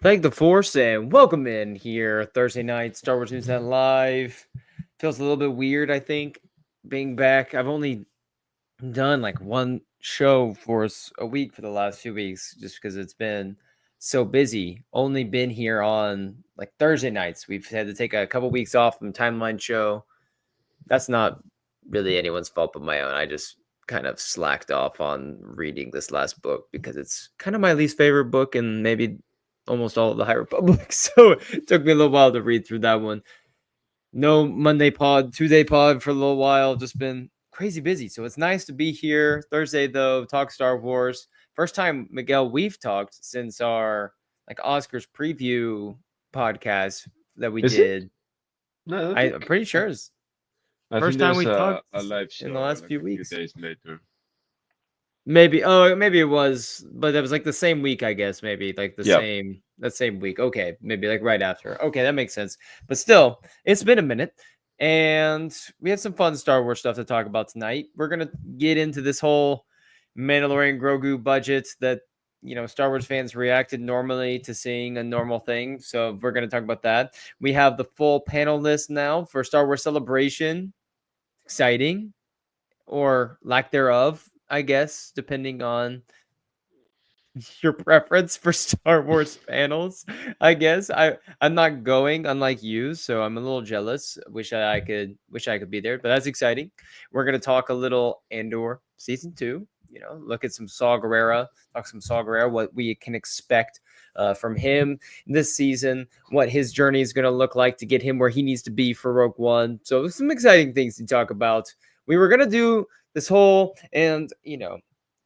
Thank the Force and welcome in here Thursday night, Star Wars News Net Live. Feels a little bit weird, I think, being back. I've only done like one show for a week for the last few weeks just because it's been so busy. Only been here on like Thursday nights. We've had to take a couple weeks off from Timeline Show. That's not really anyone's fault but my own. I just kind of slacked off on reading this last book because it's kind of my least favorite book and maybe almost all of the High Republic. So it took me a little while to read through that one. No Monday pod, Tuesday pod for a little while. Just been crazy busy. So it's nice to be here. Thursday, though, talk Star Wars. First time, Miguel, we've talked since our like Oscars preview podcast that we Is it? did. No, I'm pretty sure it's I think first time there's we talked a live in the show last like few a few weeks. days later. Maybe it was, but that was like the same week, I guess. Maybe like Yeah. that same week. Okay, maybe like right after. Okay, that makes sense. But still, it's been a minute, and we have some fun Star Wars stuff to talk about tonight. We're gonna get into this whole Mandalorian Grogu budget that Star Wars fans reacted normally to seeing a normal thing. So we're gonna talk about that. We have the full panel list now for Star Wars Celebration. Exciting or lack thereof, I guess, depending on your preference for Star Wars panels. I guess I'm not going, unlike you, so I'm a little jealous. Wish I could be there, but that's exciting. We're gonna talk a little Andor season 2. Look at some Saw Gerrera, talk some Saw Gerrera, what we can expect from him this season, what his journey is going to look like to get him where he needs to be for Rogue One. So some exciting things to talk about. We were going to do this whole, and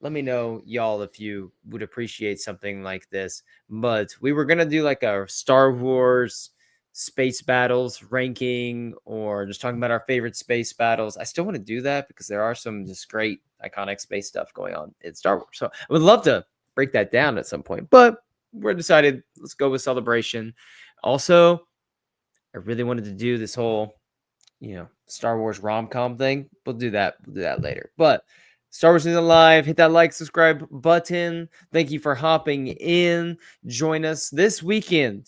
let me know, y'all, if you would appreciate something like this. But we were going to do like a Star Wars space battles ranking or just talking about our favorite space battles. I still want to do that because there are some just great iconic space stuff going on in Star Wars. So I would love to break that down at some point, but we're decided let's go with Celebration. Also, I really wanted to do this whole, Star Wars rom-com thing. We'll do that later. But Star Wars News Live, hit that like, subscribe button. Thank you for hopping in. Join us this weekend.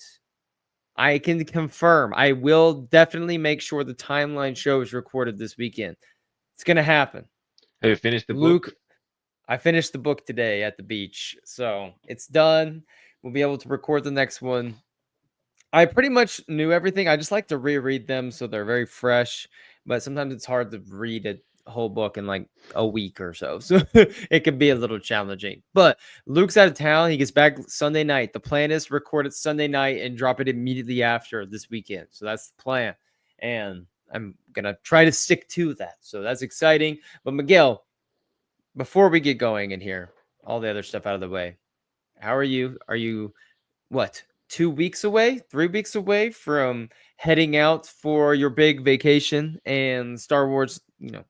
I can confirm. I will definitely make sure the timeline show is recorded this weekend. It's going to happen. Have you finished the Luke, book? I finished the book today at the beach. So it's done. We'll be able to record the next one. I pretty much knew everything. I just like to reread them so they're very fresh. But sometimes it's hard to read a whole book in like a week or so. So it can be a little challenging. But Luke's out of town. He gets back Sunday night. The plan is record it Sunday night and drop it immediately after this weekend. So that's the plan. And I'm going to try to stick to that. So that's exciting. But Miguel, before we get going in here, all the other stuff out of the way, how are you? Are you what, 2 weeks away, 3 weeks away from heading out for your big vacation and Star Wars,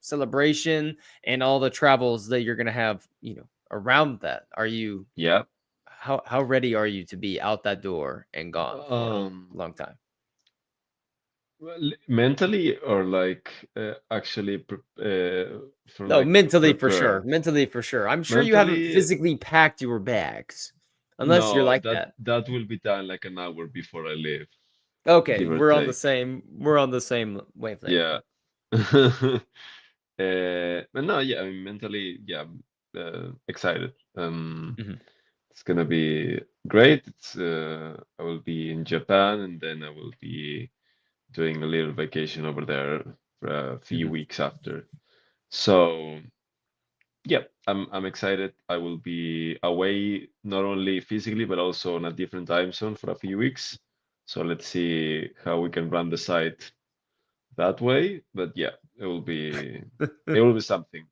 celebration and all the travels that you're gonna have, around that? Are you Yeah. how ready are you to be out that door and gone for a Um, long time? Mentally or like actually for No, like mentally for sure. prepare. Mentally for sure. I'm sure you haven't Mentally, physically packed your bags, unless you're no, like that that. that will be done like an hour before I leave, Okay, give or we're on the take. same we're on the same wavelength Yeah. then. But no, yeah, I mean mentally, yeah, excited. Mhm. It's gonna be great. I will be in Japan and then I will be doing a little vacation over there for a few Mhm. weeks after. So yeah, I'm excited. I will be away not only physically but also on a different time zone for a few weeks. So let's see how we can run the site that way. But yeah, it will be something.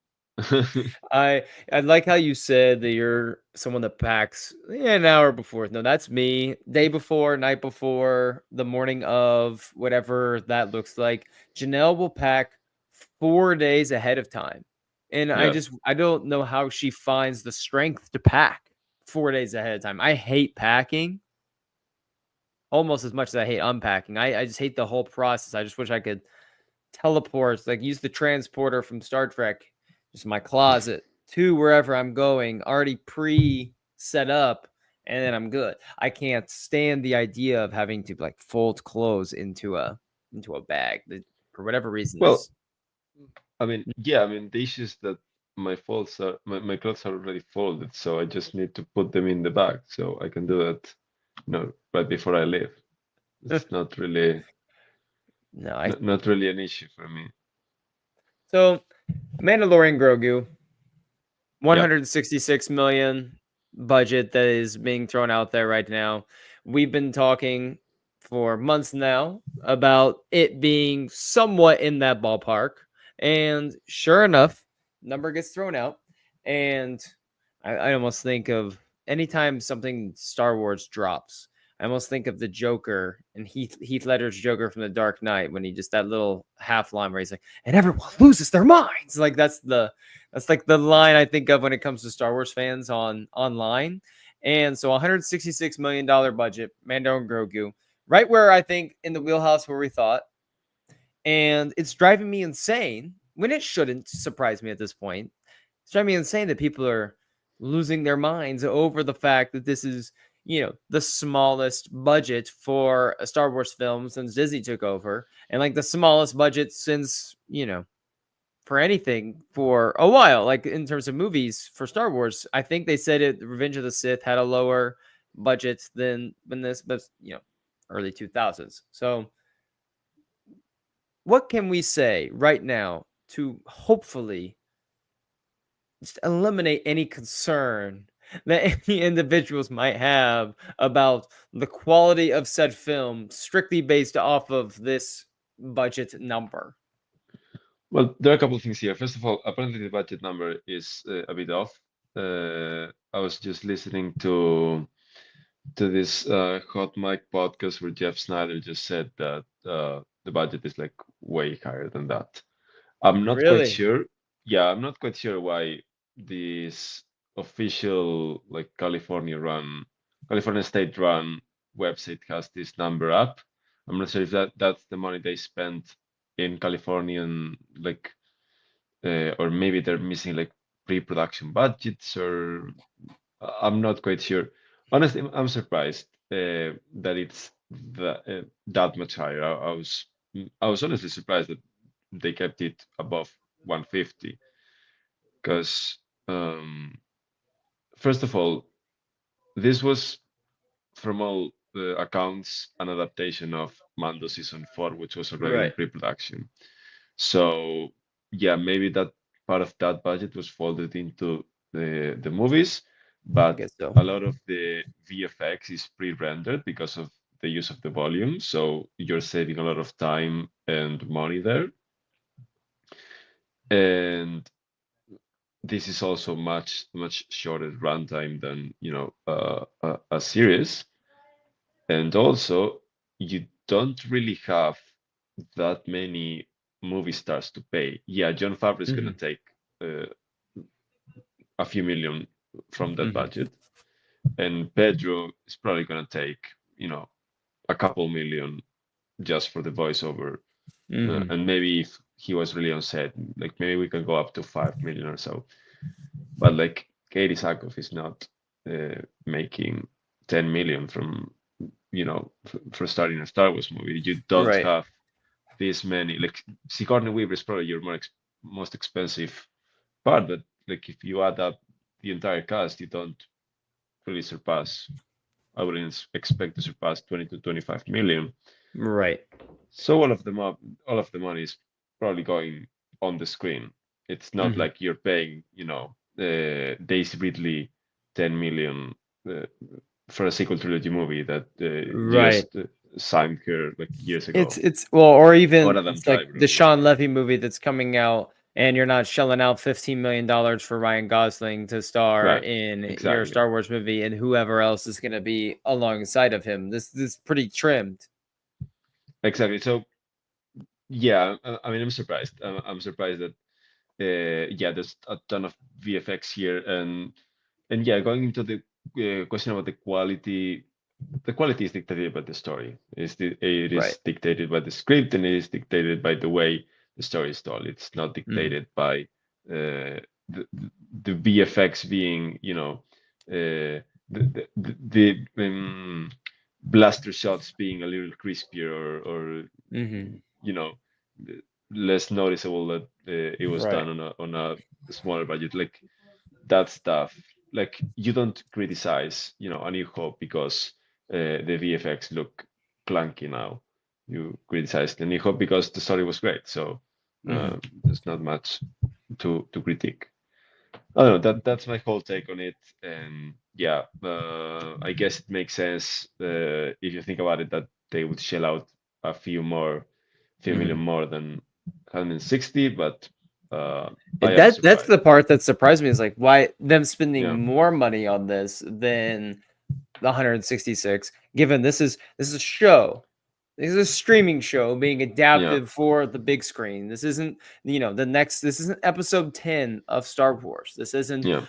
I like how you said that you're someone that packs an hour before. No, that's me. Day before, night before, the morning of, whatever that looks like. Janelle will pack 4 days ahead of time. And Yeah. I don't know how she finds the strength to pack 4 days ahead of time. I hate packing almost as much as I hate unpacking. I just hate the whole process. I just wish I could teleports, like use the transporter from Star Trek, just my closet to wherever I'm going, already pre set up. and then I'm good. I can't stand the idea of having to like fold clothes into a bag. For whatever reason, Well, there's I mean, yeah, I mean, the issue is that my clothes are already folded, so I just need to put them in the bag, so I can do that, right before I leave. It's not really no. not really an issue for me. So Mandalorian Grogu, Yeah. 166 million budget that is being thrown out there right now. We've been talking for months now about it being somewhat in that ballpark. And sure enough, number gets thrown out. And I almost think of anytime something Star Wars drops, I almost think of the Joker and Heath Ledger's Joker from The Dark Knight when he just that little half line where he's like, and everyone loses their minds. Like that's like the line I think of when it comes to Star Wars fans online. And so $166 million budget, Mando and Grogu, right where I think in the wheelhouse where we thought. And it's driving me insane when it shouldn't surprise me at this point. It's driving me insane that people are losing their minds over the fact that this is, the smallest budget for a Star Wars film since Disney took over, and like the smallest budget since, for anything for a while, like in terms of movies for Star Wars. I think they said it Revenge of the Sith had a lower budget than when this, but early 2000s. So what can we say right now to hopefully just eliminate any concern that any individuals might have about the quality of said film strictly based off of this budget number? Well, there are a couple of things here. First of all, apparently the budget number is a bit off. I was just listening to this hot mic podcast where Jeff Snyder just said that the budget is like way higher than that. I'm not quite Really? sure. Yeah, I'm not quite sure why this official like California state run website has this number up. I'm not sure if that's the money they spent in California and like or maybe they're missing like pre-production budgets or I'm not quite sure. Honestly, I'm surprised that it's that much higher. I was honestly surprised that they kept it above 150 because first of all, this was from all the accounts an adaptation of Mando season 4, which was already in Right. pre-production. So yeah, maybe that part of that budget was folded into the movies, I but guess so. a lot of the VFX is pre-rendered because of the use of the volume. So you're saving a lot of time and money there. And this is also much shorter runtime than a series. And also you don't really have that many movie stars to pay. Yeah, John Favreau is gonna Mhm. take uh, a few million from that Mhm. budget, and Pedro is probably gonna take a couple million just for the voiceover, Mhm. and maybe if he was really on set, like maybe we can go up to 5 million or so. But like Katie Sackhoff is not making 10 million from for starting a Star Wars movie. You don't Right. have this many. Like Sigourney Weaver is probably your most expensive part, but like if you add up the entire cast, you don't really surpass. I wouldn't expect to surpass 20 to 25 million. Right. So all of the money is probably going on the screen. It's not Mhm. like you're paying, Daisy Ridley 10 million uh, for a sequel trilogy movie that Right. just signed her like years It's ago, it's well, or or even Adam it's like Driver the or Sean whatever. Levy movie that's coming out, and you're not shelling out $15 million for Ryan Gosling to star Right. in your Exactly. Star Wars movie, and whoever else is going to be alongside of him. This is pretty trimmed. Exactly. So yeah, I mean, I'm surprised. I'm surprised that yeah, there's a ton of VFX here, and yeah, going into the question about the quality. The quality is dictated by the story. It Right. is dictated by the script, and it is dictated by the way the story is told. It's not Mhm. dictated by the VFX being, uh, the blaster shots being a little crispier, or Hmm. you know less noticeable that it was Right. done on a smaller budget, like that stuff. Like you don't criticize, A New Hope because the VFX look clunky now. You criticize the New Hope because the story was great. So Hmm. there's not much to critique. I don't know. That's my whole take on it. And yeah, I guess it makes sense if you think about it that they would shell out few million Hmm. more than 160. But I am That's surprised. the part that surprised me is like why them spending Yeah, more money on this than the 166, given this is a show. This is a streaming show being yeah, adapted for the big screen. This isn't, this isn't episode 10 of Star Wars. This isn't, yeah.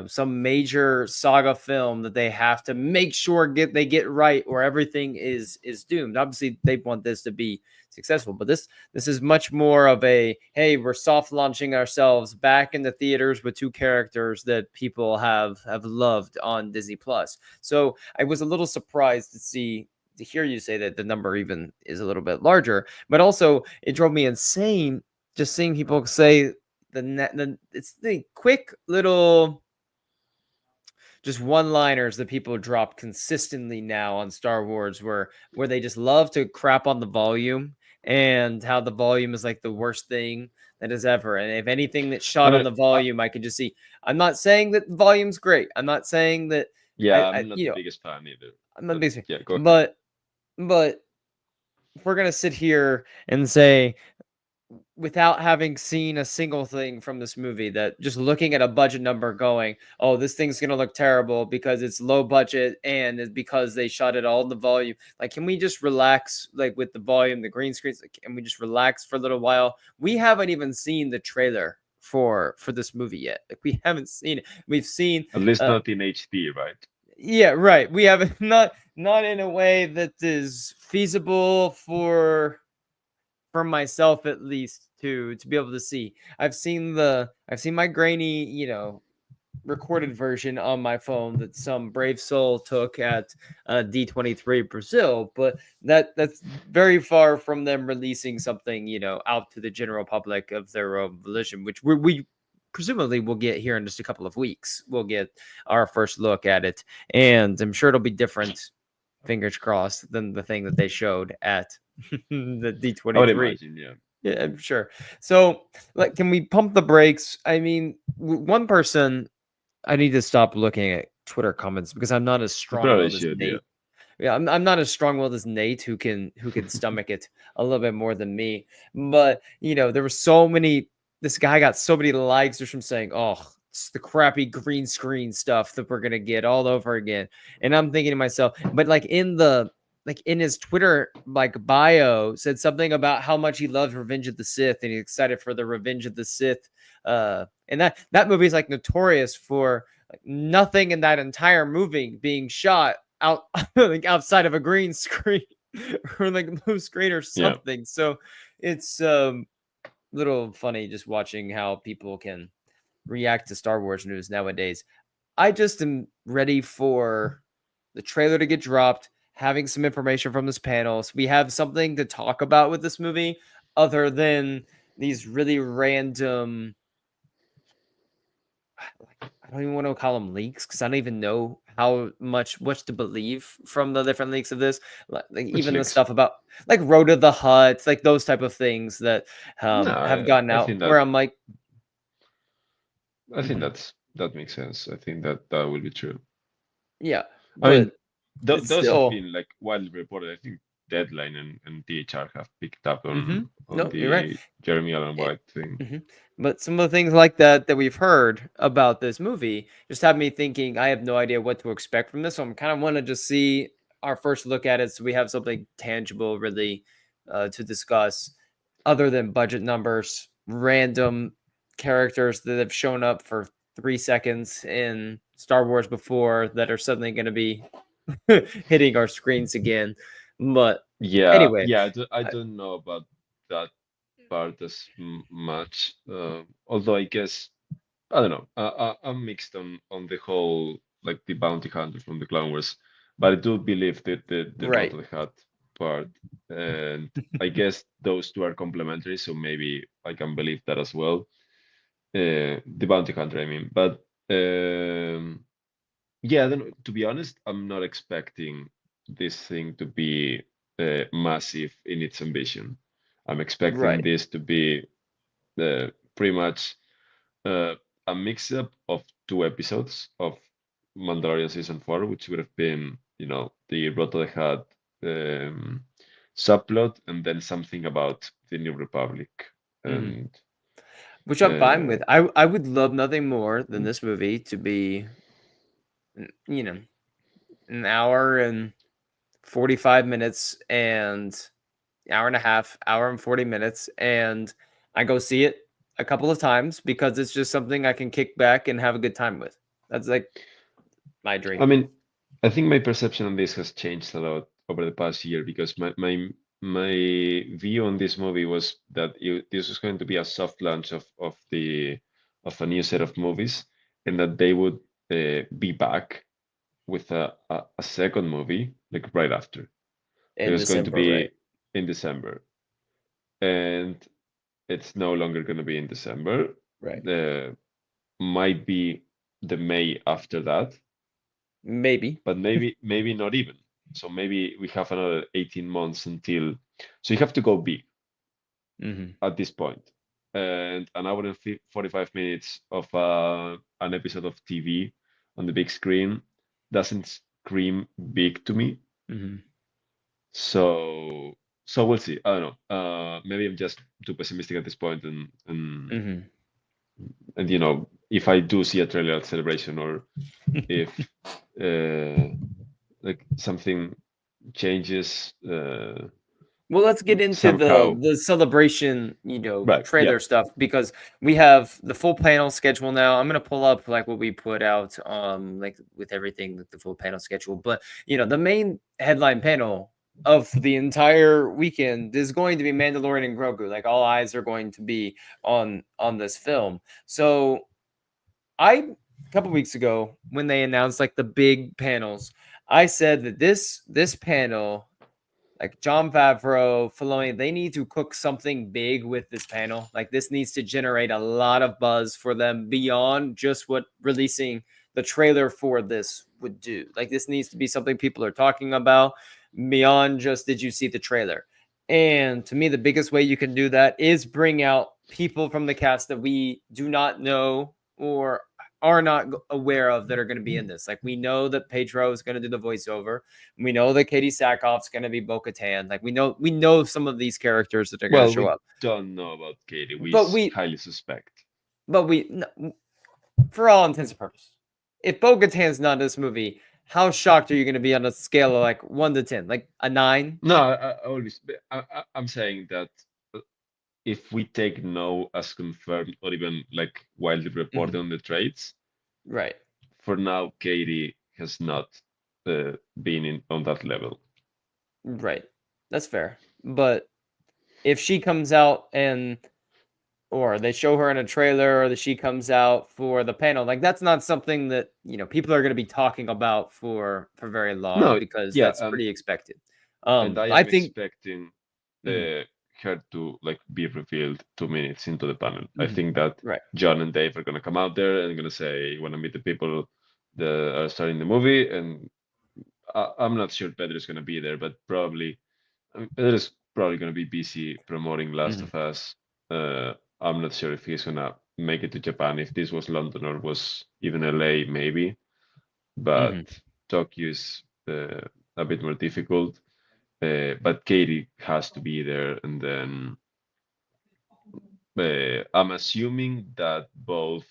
some major saga film that they have to make sure they get right or everything is doomed. Obviously, they want this to be successful, but this is much more of a, hey, we're soft launching ourselves back in the theaters with two characters that people have loved on Disney Plus. So I was a little surprised to hear you say that the number even is a little bit larger, but also it drove me insane just seeing people say it's the quick little just one-liners that people drop consistently now on Star Wars where they just love to crap on the volume and how the volume is like the worst thing that is ever. And if anything that's shot But on the volume, I can just see. I'm not saying that the volume's great. I'm not saying that yeah, I I'm not the biggest fan either. I'm not But basically, yeah, go ahead. but if we're gonna sit here and say without having seen a single thing from this movie that just looking at a budget number going, oh, this thing's gonna look terrible because it's low budget and it's because they shot it all in the volume. Like, can we just relax like with the volume, the green screens? Like, can we just relax for a little while? We haven't even seen the trailer for this movie yet. Like, we haven't seen it. We've seen At least uh not in HD, right? yeah, right. We have not in a way that is feasible for myself at least to be able to see. I've seen my grainy, recorded version on my phone that some brave soul took at D23 Brazil, but that's very far from them releasing something, out to the general public of their own volition, which we presumably will get here in just a couple of weeks. We'll get our first look at it, and I'm sure it'll be different, fingers crossed, than the thing that they showed at the I would D23. imagine, yeah. Yeah, I'm sure. So, like, can we pump the brakes? I mean, one person, I need to stop looking at Twitter comments because I'm not as You probably strong-willed as should, yeah. Nate. Yeah, I'm not as strong-willed as Nate who can stomach it a little bit more than me. But there were so many. This guy got so many likes just from saying, "Oh, it's the crappy green screen stuff that we're gonna get all over again." And I'm thinking to myself, but like in his Twitter like bio said something about how much he loves Revenge of the Sith and he's excited for the Revenge of the Sith. And that movie is like notorious for like nothing in that entire movie being shot out like outside of a green screen or like a blue screen or Yeah. something. So it's little funny just watching how people can react to Star Wars news nowadays. I just am ready for the trailer to get dropped, having some information from this panel. So we have something to talk about with this movie other than these really random, like, I don't even want to call them leaks because I don't even know how much to believe from the different leaks of this. Like Which even the leaks? stuff about like Road to the Hut, like those type of things that No, have gotten I out. think Where I'm like, mhm, that makes sense. I think that will be true. yeah, I mean, but it's those have still, been like widely reported. I think Deadline and THR have picked up on no, you're right. the Jeremy Allen It, White thing. But some of the things like that we've heard about this movie just have me thinking I have no idea what to expect from this. So I'm kind of want to just see our first look at it so we have something tangible really to discuss other than budget numbers, random characters that have shown up for 3 seconds in Star Wars before that are suddenly going to be hitting our screens again. But Yeah, anyway, yeah. I I, don't know about that part as much. Although I guess I don't know. I'm mixed on the whole like the bounty hunter from the Clone Wars. But I do believe that the Rot Right. of the Hat part, and I guess those two are complementary, so maybe I can believe that as well. The bounty hunter, I mean. But yeah, then to be honest, I'm not expecting this thing to be massive in its ambition. I'm expecting Right. this to be pretty much uh, a mix-up of two episodes of Mandalorian season 4, which would have been, the Roto the Hat subplot, and then something about the New Republic. Mhm. And Which I'm fine uh, with. I would love nothing more than this movie to be, you know, an hour and 45 minutes and hour and a half, hour and 40 minutes, and I go see it a couple of times because it's just something I can kick back and have a good time with. That's like my I dream. mean, I think my perception on this has changed a lot over the past year because my view on this movie was that this was going to be a soft launch of a new set of movies, and that they would be back with a second movie like right after. It In was going to December, right? be in December, and it's no longer going to be in December. Right. The might be the May after that, Maybe. but maybe not even. So maybe we have another 18 months until. So you have to go big Hmm. at this point. And an hour and 45 minutes of an episode of TV on the big screen doesn't scream big to me. Hmm. So we'll see. I don't know. Maybe I'm just too pessimistic at this point, Hmm. and if I do see a trailer at Celebration, or if uh, like something changes Well, let's get into somehow. the celebration, Right. Yeah. trailer stuff because we have the full panel schedule now. I'm gonna pull up like what we put out, like with everything, like the full panel schedule. But the main headline panel of the entire weekend is going to be Mandalorian and Grogu. Like all eyes are going to be on this film. So a couple weeks ago when they announced like the big panels, I said that this panel, like John Favreau, Filoni, they need to cook something big with this panel. Like this needs to generate a lot of buzz for them beyond just what releasing the trailer for this would do. Like this needs to be something people are talking about beyond just did you see the trailer? And to me, the biggest way you can do that is bring out people from the cast that we do not know or are not aware of that are going to be in this. Like we know that Pedro is going to do the voiceover. We know that Katie Sackhoff's going to be Bo-Katan. Like we know some of these characters that are going to Well, show we up. don't know about Katie. We But we highly suspect. but we for all intents and purposes, if Bo-Katan's not in this movie, how shocked are you going to be on a scale of like 1 to 10? Like a 9? No, I always. I'm saying that uh, if we take no as confirmed, or even like wildly reported Mhm. on the trades, Right. for now, Katie has not been on that level. Right. That's fair. But if she comes out and or they show her in a trailer or that she comes out for the panel, like that's not something that people are going to be talking about for very long No, because yeah, that's pretty expected. and I I am think. expecting Mhm, her to like be revealed 2 minutes into the panel. I mhm, think that right. John and Dave are gonna come out there and gonna say, "Want to meet the people that are starting the movie?" And I'm not sure Pedro's gonna be there, but probably Pedro's probably gonna be busy promoting Last Mhm, of Us. I'm not sure if he's gonna make it to Japan. If this was London or was even LA, maybe, but mhm, Tokyo is a bit more difficult. But Katie has to be there, and then I'm assuming that both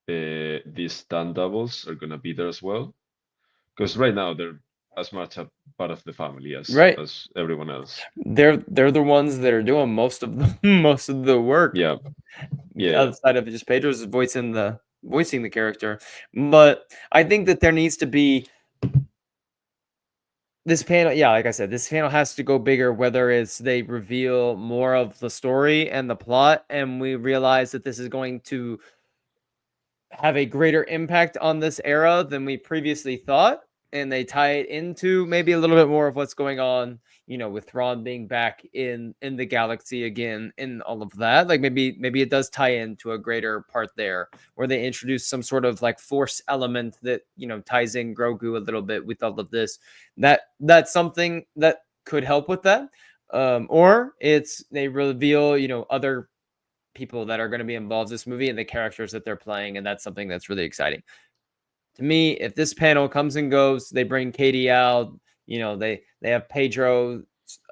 these stand doubles are gonna be there as well, because right now they're as much a part of the family as right. everyone else. They're the ones that are doing most of the most of the work Yeah, yeah. outside of just Pedro's voicing the character. But I think that there needs to be this panel. Yeah, like I said, this panel has to go bigger, whether it's they reveal more of the story and the plot, and we realize that this is going to have a greater impact on this era than we previously thought, and they tie it into maybe a little bit more of what's going on, with Thrawn being back in the galaxy again and all of that. Like maybe it does tie into a greater part there, where they introduce some sort of like force element that ties in Grogu a little bit with all of this. That's something that could help with that. Or it's they reveal other people that are going to be involved in this movie and the characters that they're playing, and that's something that's really exciting to me. If this panel comes and goes, they bring Katie out, they have Pedro,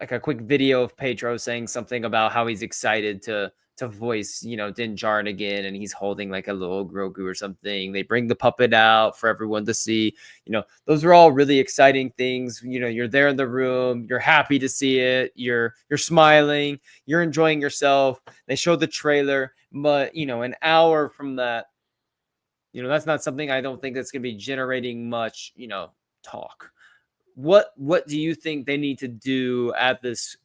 like a quick video of Pedro saying something about how he's excited to voice, Din Djarin again, and he's holding like a little Grogu or something. They bring the puppet out for everyone to see. Those are all really exciting things. You're there in the room, you're happy to see it, you're smiling, you're enjoying yourself. They show the trailer, but an hour from that, that's not something I don't think that's going to be generating much, talk. What do you think they need to do at this,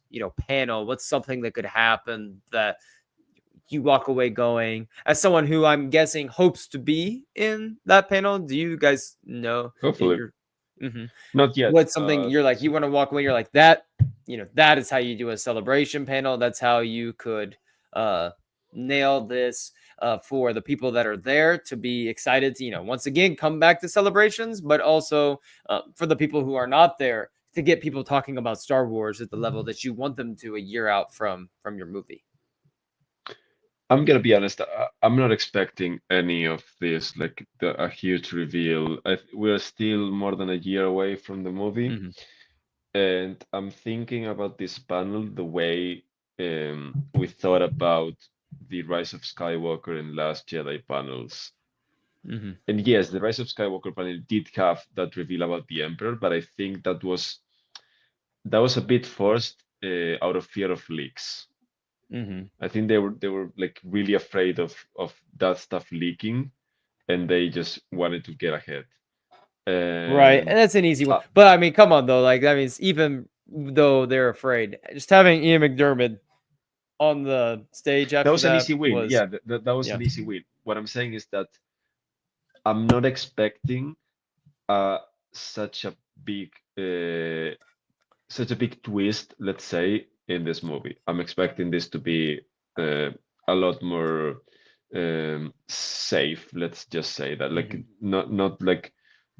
panel? What's something that could happen that you walk away going, as someone who I'm guessing hopes to be in that panel? Do you guys know in Hopefully, your Mhm. not yet. What's something you're like, you want to walk away, you're like, that is how you do a celebration panel. That's how you could uh nail this for the people that are there to be excited to, once again come back to celebrations, but also for the people who are not there, to get people talking about Star Wars at the level that you want them to a year out from your movie. I'm gonna be honest. I'm not expecting any of this, like a huge reveal. We're still more than a year away from the movie, Hmm. and I'm thinking about this panel the way we thought about the Rise of Skywalker and Last Jedi panels. Hmm. And yes, the Rise of Skywalker panel did have that reveal about the Emperor, but I think that was a bit forced out of fear of leaks. Hmm. I think they were like really afraid of that stuff leaking, and they just wanted to get ahead. Right, And and that's an easy one. uh, But I mean, come on though. Like that means even though they're afraid, just having Ian McDermott on the stage that after was an that easy win. was, Yeah, that was yeah. an easy win. What I'm saying is that I'm not expecting uh, such a big uh, such a big twist, let's say, in this movie. I'm expecting this to be uh, a lot more safe. Let's just say that, like, Hmm. not like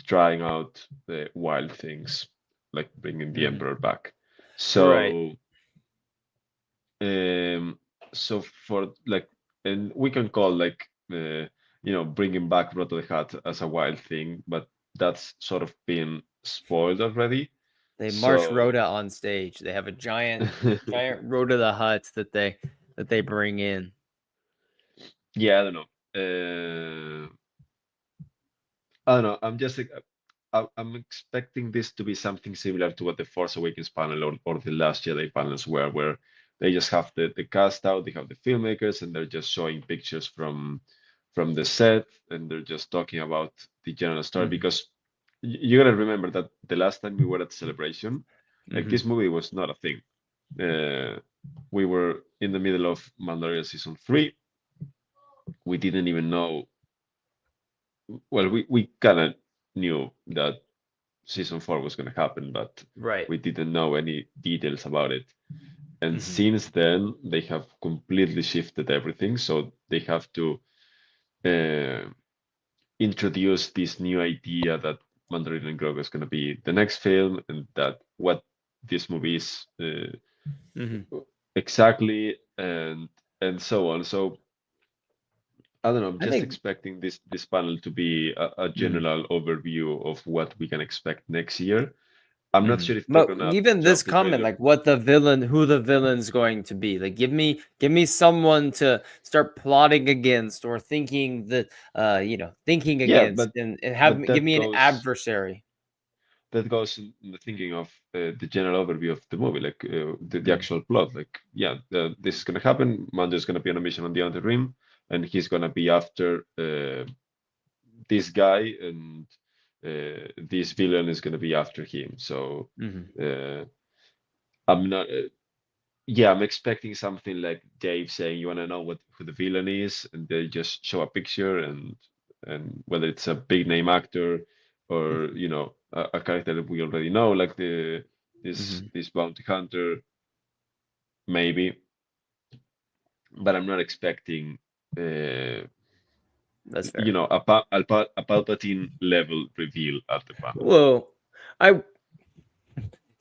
trying out the wild things, like bringing the Hmm. Emperor back. Right. So, um, so for like, and we can call like, bringing back Roto the Hat as a wild thing, but that's sort of been spoiled already. They march So. Rhoda on stage. They have a giant Rhoda the Hut that they bring in. Yeah, I don't know. I don't know. I'm just like, I'm expecting this to be something similar to what the Force Awakens panel or the Last Jedi panels were, where they just have the cast out, they have the filmmakers, and they're just showing pictures from the set, and they're just talking about the general story. Hmm. Because you gotta remember that the last time we were at Celebration, like Hmm. this movie was not a thing. We were in the middle of Mandalorian season 3. We didn't even know. Well, we kind of knew that season 4 was going to happen, but Right. we didn't know any details about it. And Hmm. since then, they have completely shifted everything. So they have to uh, introduce this new idea that Mandalorian and Grogu is going to be the next film, and that what this movie is Hmm. exactly, and so on. So I don't know. I'm I just think. expecting this panel to be a Mhm. general overview of what we can expect next year. I'm not Mhm. sure if they're But gonna even this drop the comment, trailer. like what the villain, who the villain's going to be, like give me someone to start plotting against or thinking that, thinking Yeah, against, but and but give that me an goes adversary. that goes in the thinking of the general overview of the movie, like the Mm, actual plot. Like, yeah, this is gonna happen. Mando's gonna be on a mission on the Outer Rim, and he's gonna be after this guy, and this villain is gonna be after him. So mhm. uh, I'm not. Yeah, I'm expecting something like Dave saying, "You want to know who the villain is?" and they just show a picture, and whether it's a big name actor or a character that we already know, like Mhm. this bounty hunter, maybe. But I'm not expecting, uh, That's fair. a Palpatine level reveal at the panel. Well, I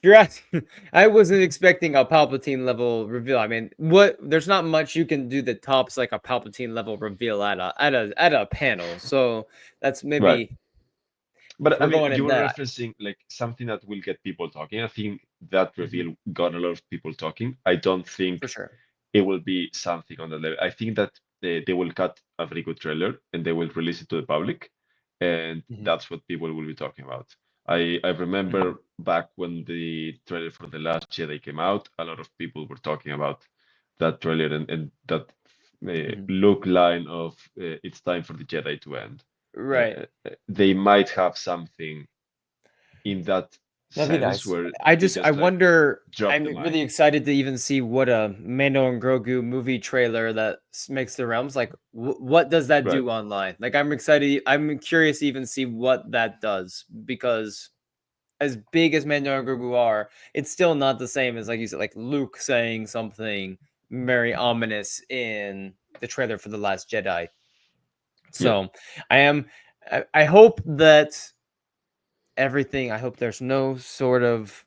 you're asking, I wasn't expecting a Palpatine level reveal. I mean, what? There's not much you can do that tops like a Palpatine level reveal at a panel. So that's Right. maybe if But I we're mean, going you in were that referencing like something that will get people talking. I think that Mhm. reveal got a lot of people talking. I don't For think sure. it will be something on the level. I think that they will cut a very good trailer and they will release it to the public, and Mhm. that's what people will be talking about. I Mhm. remember back when the trailer for The Last Jedi came out, a lot of people were talking about that trailer and that Mhm. look line of it's time for the Jedi to end. Right. They might have something in that That'd be sense nice. where I they just I just like wonder. drop I'm the really mic. excited to even see what a Mando and Grogu movie trailer that makes the realms. Like, what does that Right. do online? Like, I'm excited. I'm curious to even see what that does because as big as Mando and Grogu are, it's still not the same as like you said, like Luke saying something very ominous in the trailer for The Last Jedi. Yeah. So, I am. I hope that everything. I hope there's no sort of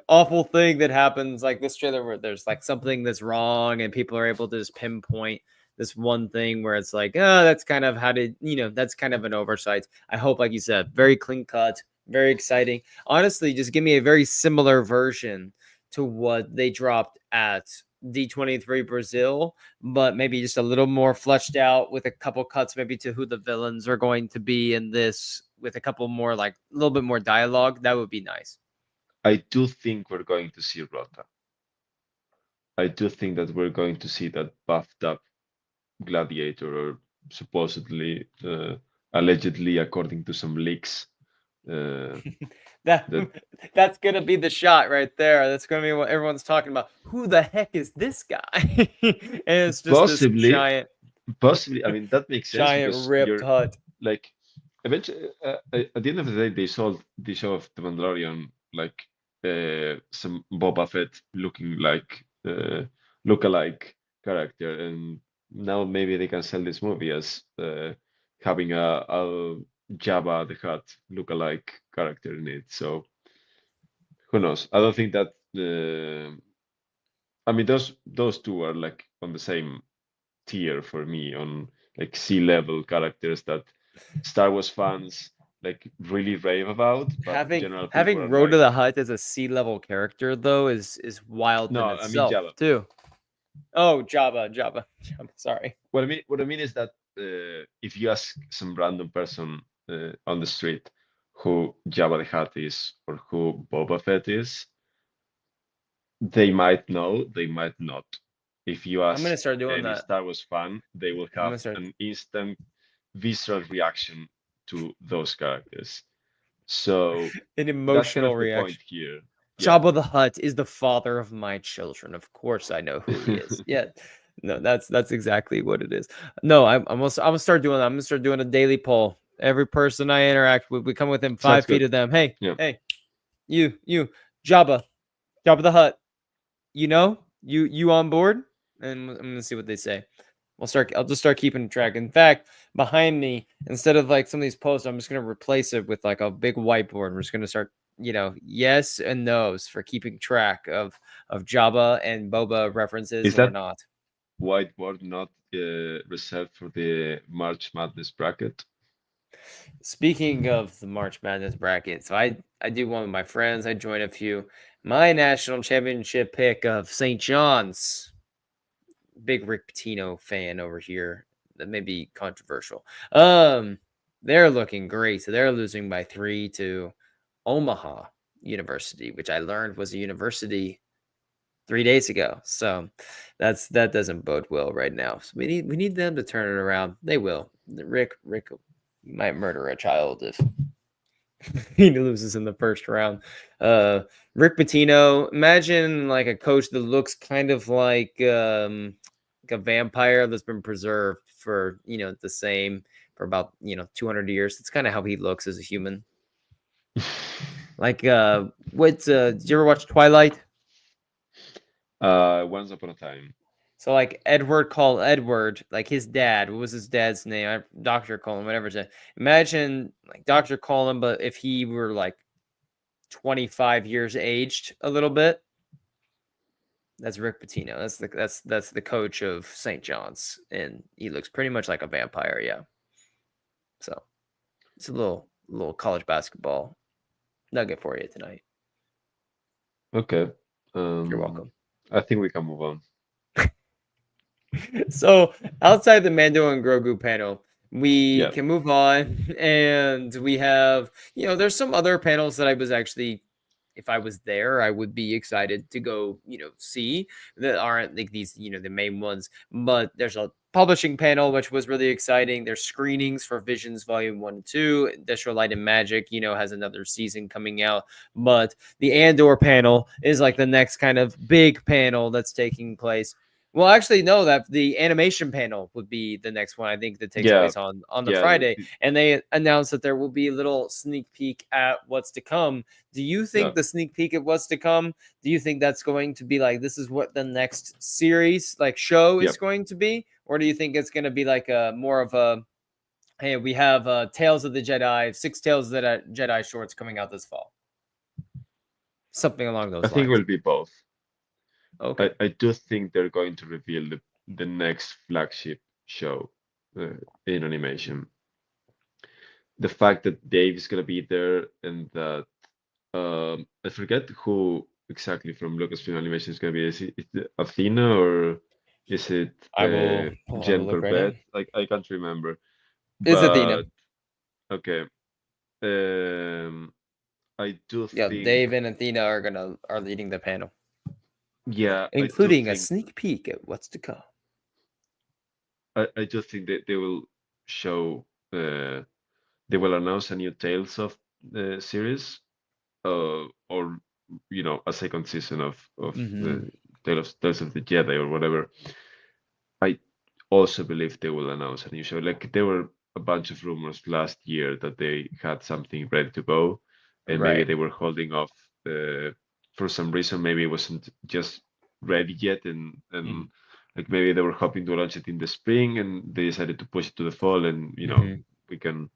awful thing that happens like this trailer where there's like something that's wrong and people are able to just pinpoint this one thing where it's like, oh, that's kind of how did that's kind of an oversight. I hope, like you said, very clean cut, very exciting. Honestly, just give me a very similar version to what they dropped at D23 Brazil, but maybe just a little more fleshed out with a couple cuts, maybe to who the villains are going to be in this, with a couple more, like a little bit more dialogue. That would be nice. I do think we're going to see Rota. I do think that we're going to see that buffed up gladiator, or supposedly, allegedly, according to some leaks. Uh, That that that's gonna be the shot right there. That's gonna be what everyone's talking about. Who the heck is this guy? And it's just this possibly, possibly. I mean, that makes sense giant because ripped you're hut. like, eventually, at the end of the day, they sold the show of the Mandalorian like some Boba Fett looking like look-alike character, and now maybe they can sell this movie as having a Jabba the Hutt look-alike character in it. So who knows? I don't think that. I mean, those two are like on the same tier for me, on like C-level characters that Star Wars fans like really rave about, but general people Having are Road to like, the Hut as a sea-level character though is wild in no, I mean itself Java. too. Oh, Jabba. Sorry. What I mean is that if you ask some random person on the street who Jabba the Hutt is or who Boba Fett is, they might know, they might not. If you I'm gonna ask start doing any that. Star Wars fan, they will I'm have gonna start an instant visceral reaction to those characters. So an that's kind emotional of the point reaction. here. Yeah. Jabba the Hutt is the father of my children. Of course, I know who he is. Yeah, no, that's exactly what it is. No, I'm gonna start doing that. I'm gonna start doing a daily poll. Every person I interact with, we come within Sounds 5 feet good. of them. Hey, Yeah. hey, you, Jabba, Jabba the Hutt. You on board? And I'm gonna see what they say. I'll just start keeping track. In fact, behind me, instead of like some of these posts, I'm just gonna replace it with like a big whiteboard. We're just gonna start, yes and no's for keeping track of Jabba and Boba references Is or that not. whiteboard not reserved for the March Madness bracket? Speaking of the March Madness bracket, so I do one with my friends. I joined a few. My national championship pick of St. John's. Big Rick Pitino fan over here. That may be controversial. They're looking great. So they're losing by 3 to Omaha University, which I learned was a university 3 days ago. So that doesn't bode well right now. So we need them to turn it around. They will. Rick might murder a child if he loses in the first round. Uh, Rick Pitino, imagine like a coach that looks kind of like a vampire that's been preserved for the same for about 200 years. It's kind of how he looks as a human. Like did you ever watch Twilight? Once upon a time. So like Edward, like his dad. What was his dad's name? Doctor Cullen, whatever his name. Imagine like Doctor Cullen, but if he were like 25 years aged a little bit. That's Rick Pitino. That's the coach of St. John's, and he looks pretty much like a vampire. Yeah. So it's a little college basketball nugget for you tonight. Okay. You're welcome. I think we can move on. So outside the Mando and Grogu panel, we Yeah. can move on, and we have there's some other panels that I was actually, if I was there, I would be excited to go see that aren't like these the main ones. But there's a publishing panel which was really exciting. There's screenings for Visions Volume 1 and 2. Industrial Light and Magic has another season coming out, but the Andor panel is like the next kind of big panel that's taking place. Well, actually, no, that the animation panel would be the next one. I think that takes Yeah. place on the Yeah. Friday, and they announced that there will be a little sneak peek at what's to come. Do you think Yeah. the sneak peek at what's to come? Do you think that's going to be like this is what the next series like show Yeah. is going to be, or do you think it's going to be like a more of a hey, we have Tales of the Jedi, 6 Tales of the Jedi shorts coming out this fall, something along I those think it lines? will be both. Okay, I do think they're going to reveal the next flagship show in animation. The fact that Dave is gonna be there and that I forget who exactly from Lucasfilm Animation is gonna be. Is it Athena or is it I'll have a Jen look right now. Corbett? I can't remember. It's Athena. But okay. Um, I do Yeah, think, Dave and Athena are leading the panel, yeah, I do including a think, sneak peek at what's to come. I do think that they will show, they will announce a new Tales of series, or a second season of Mm-hmm. Tales of the Jedi or whatever. I also believe they will announce a new show. Like there were a bunch of rumors last year that they had something ready to go, and maybe Right. they were holding off for some reason. Maybe it wasn't just ready yet, and Mm-hmm. like maybe they were hoping to launch it in the spring, and they decided to push it to the fall, and Mm-hmm. we can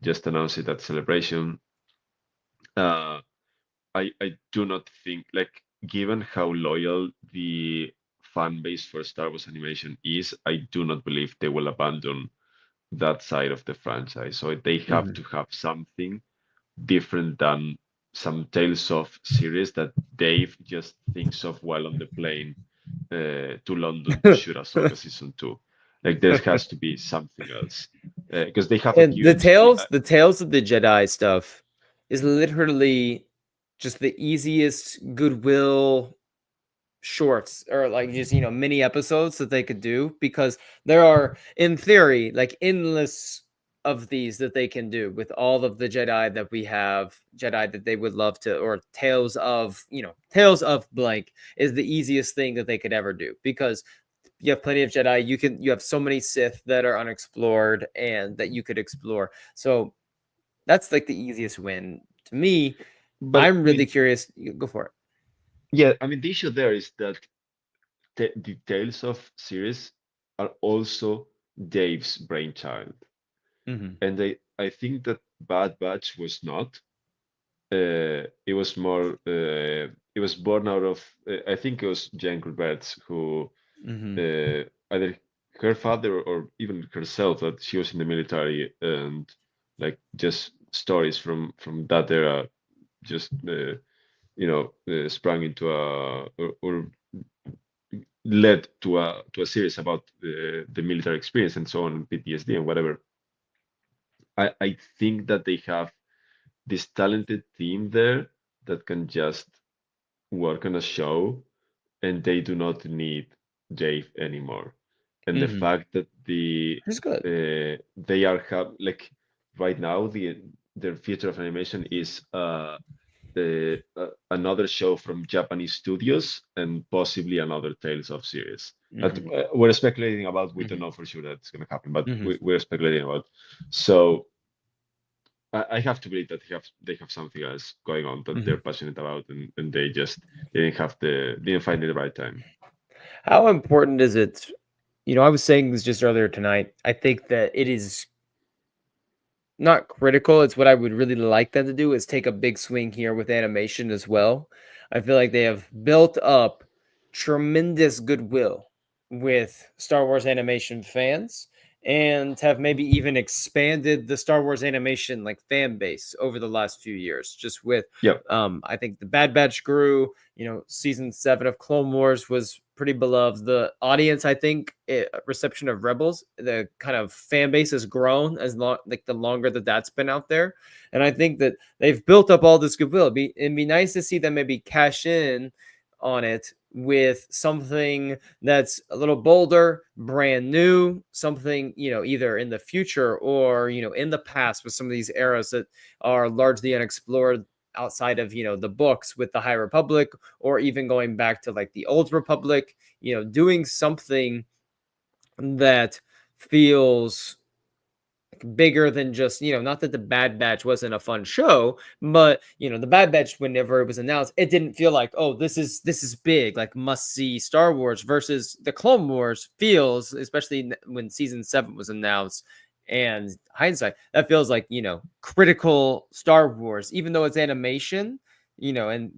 just announce it at Celebration. Uh, I do not think, like, given how loyal the fan base for Star Wars animation is, I do not believe they will abandon that side of the franchise. So they have Mm-hmm. to have something different than some Tales of series that Dave just thinks of while on the plane to London to shoot Ahsoka season 2. Like there has to be something else because they have a And huge. the tales of the Jedi stuff is literally just the easiest goodwill shorts or like just mini episodes that they could do because there are in theory like endless of these that they can do with all of the Jedi that they would love to, or tales of blank is the easiest thing that they could ever do because you have plenty of Jedi. You have so many Sith that are unexplored and that you could explore. So that's like the easiest win to me. But I'm I really mean, curious. Go for it. yeah, I mean the issue there is that the Tales of series are also Dave's brainchild, Mm-hmm. and I think that Bad Batch was not. It was more. It was born out of. I think it was Jen Roberts who Mm-hmm. either her father or even herself that she was in the military and like just stories from that era just sprung into a or led to a series about the military experience and so on, PTSD and whatever. I think that they have this talented team there that can just work on a show and they do not need Dave anymore. And the Mm-hmm. fact that It's good. they are like right now their future of animation is another show from Japanese studios and possibly another Tales of series. But Hmm. we're speculating about. We don't Hmm. know for sure that's going to happen, but Hmm. we're speculating about. So I have to believe that they have something else going on that they're Hmm. passionate about, and they just didn't find it the right time. How important is it? I was saying this just earlier tonight. I think that it is not critical. It's what I would really like them to do is take a big swing here with animation as well. I feel like they have built up tremendous goodwill with Star Wars animation fans and have maybe even expanded the Star Wars animation like fan base over the last few years. Just with Yep. I think the Bad Batch grew, season 7 of Clone Wars was pretty beloved. The audience, I think, reception of Rebels, the kind of fan base has grown as long like the longer that that's been out there, and I think that they've built up all this goodwill. It'd be nice to see them maybe cash in on it with something that's a little bolder, brand new, something either in the future or in the past with some of these eras that are largely unexplored outside of the books with the High Republic, or even going back to like the Old Republic, doing something that feels bigger than just not that the Bad Batch wasn't a fun show, but the Bad Batch, whenever it was announced, it didn't feel like, oh, this is big, like must see Star Wars, versus the Clone Wars feels, especially when season 7 was announced, and hindsight, that feels like critical Star Wars, even though it's animation, and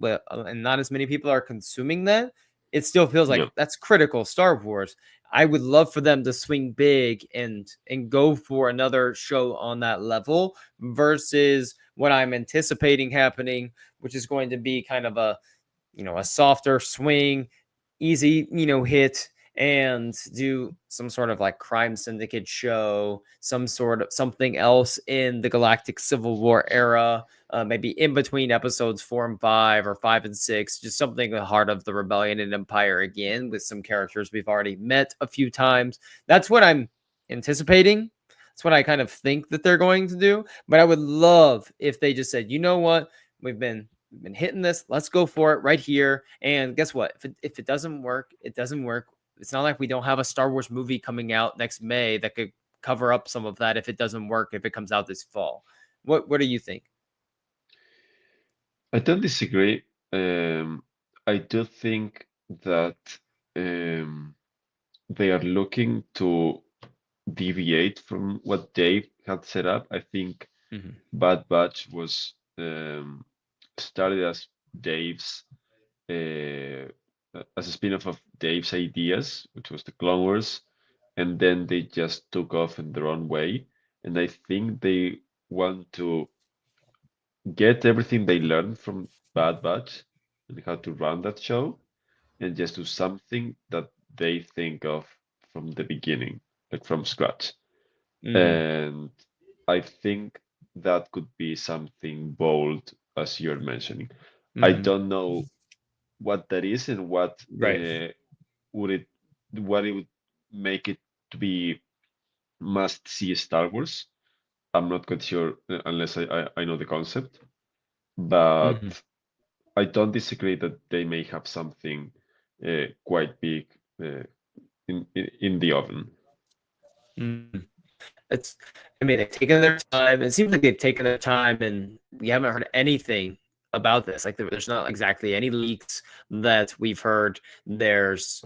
not as many people are consuming that. It still feels like Yeah. that's critical Star Wars. I would love for them to swing big and go for another show on that level versus what I'm anticipating happening, which is going to be kind of a softer swing, easy, hit, and do some sort of like crime syndicate show, some sort of something else in the Galactic Civil War era, maybe in between episodes 4 and 5 or 5 and 6, just something the heart of the rebellion and empire again with some characters we've already met a few times. That's what I'm anticipating. That's what I kind of think that they're going to do. But I would love if they just said, you know what, we've been hitting this. Let's go for it right here. And guess what? If it doesn't work, it doesn't work. It's not like we don't have a Star Wars movie coming out next May that could cover up some of that if it doesn't work, if it comes out this fall. What do you think? I don't disagree. Um, I do think that um, they are looking to deviate from what Dave had set up. I think Hmm. Bad Batch was started as Dave's as a spin-off of Dave's ideas, which was the Clone Wars, and then they just took off in their own way. And I think they want to get everything they learned from Bad Batch and how to run that show, and just do something that they think of from the beginning, like from scratch. Hmm. And I think that could be something bold, as you're mentioning. I Hmm. don't know what that is and Right. would it what it would make it to be must see Star Wars. I'm not quite sure unless I know the concept, but Hmm. I don't disagree that they may have something quite big uh, in the oven. Hmm. It's, I mean, they've taken their time. It seems like they've taken their time, and we haven't heard anything about this. Like, there's not exactly any leaks that we've heard. There's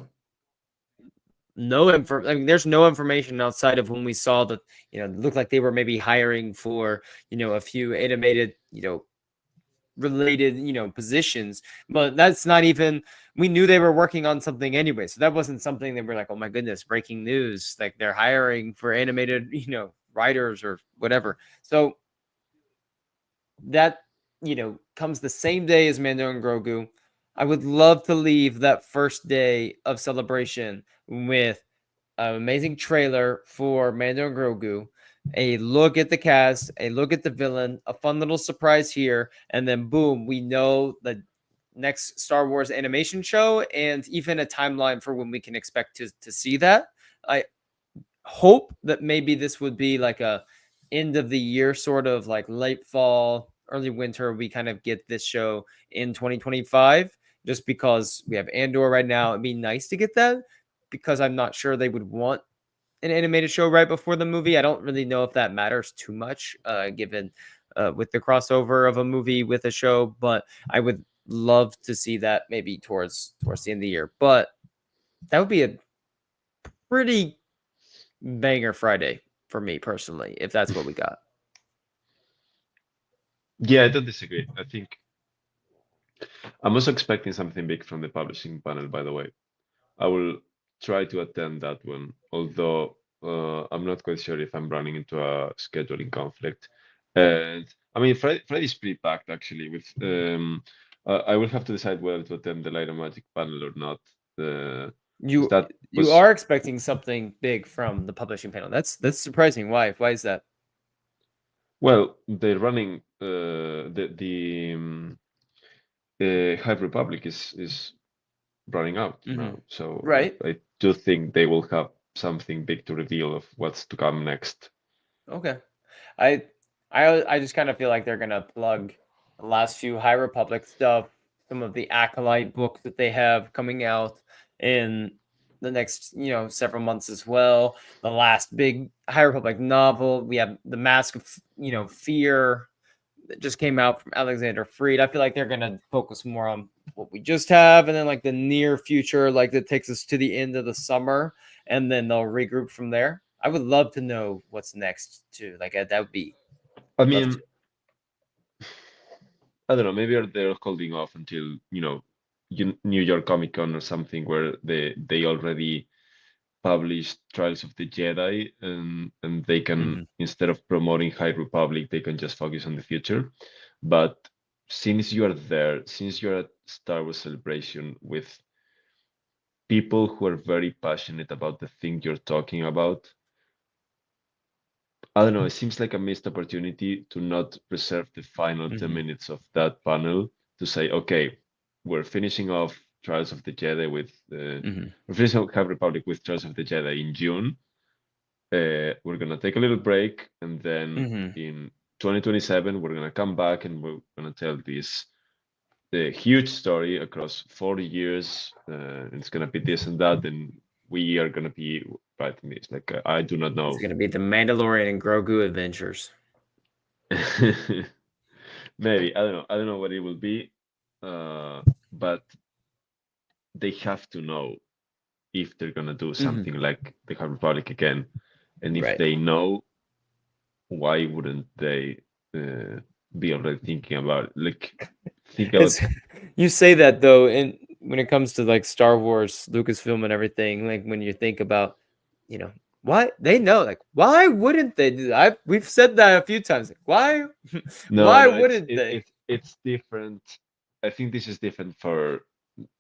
no information outside of when we saw that, it looked like they were maybe hiring for, a few animated, related, positions, but that's not even, we knew they were working on something anyway. So that wasn't something that we're like, oh my goodness, breaking news. Like they're hiring for animated, writers or whatever. So that, comes the same day as Mando and Grogu. I would love to leave that first day of celebration with an amazing trailer for Mando and Grogu, a look at the cast, a look at the villain, a fun little surprise here, and then boom, we know the next Star Wars animation show and even a timeline for when we can expect to see that. I hope that maybe this would be like a end of the year sort of like late fall, early winter. We kind of get this show in 2025 just because we have Andor right now. It'd be nice to get that, because I'm not sure they would want an animated show right before the movie. I don't really know if that matters too much, given with the crossover of a movie with a show. But I would love to see that maybe towards the end of the year. But that would be a pretty banger Friday for me personally, if that's what we got. Yeah, I don't disagree. I think I'm also expecting something big from the publishing panel, by the way. I will try to attend that one, although I'm not quite sure if I'm running into a scheduling conflict. And I mean, Friday's pretty packed actually. I will have to decide whether to attend the Light and Magic panel or not. Because You that you was are expecting something big from the publishing panel. That's surprising. Why? Why is that? well, they're running the High Republic is running out Mm-hmm. now, so Right. I do think they will have something big to reveal of what's to come next. Okay. I I just kind of feel like they're gonna plug the last few High Republic stuff, some of the Acolyte books that they have coming out in the next, several months as well. The last big High Republic novel. We have the Mask of, Fear that just came out from Alexander Freed. I feel like they're gonna focus more on what we just have, and then like the near future, like that takes us to the end of the summer, and then they'll regroup from there. I would love to know what's next too. Like that would be, I I'd love mean, to. I don't know, maybe they're holding off until, New York Comic Con or something where they already published Trials of the Jedi and they can, Hmm. instead of promoting High Republic, they can just focus on the future. But since you are there, since you're at Star Wars Celebration with people who are very passionate about the thing you're talking about, I don't know, it seems like a missed opportunity to not reserve the final 10 Hmm. minutes of that panel to say, okay, we're finishing off Trials of the Jedi Hmm. we're finishing off High Republic with Trials of the Jedi in June. We're gonna take a little break, and then Hmm. in 2027 we're gonna come back and we're gonna tell this huge story across 40 years. It's gonna be this and that, and we are gonna be writing this. Like I do not It's know. gonna be the Mandalorian and Grogu adventures. Maybe I don't know what it will be, but they have to know if they're gonna do Hmm. something like the High Republic again, and if Right. they know, why wouldn't they be already thinking about it? Like think about It's you say that though, and when it comes to like Star Wars, Lucasfilm, and everything, like when you think about, you know, why they know, like why wouldn't they do that? We've said that a few times. Like, why, no, why no, wouldn't they? it's different. I think this is different For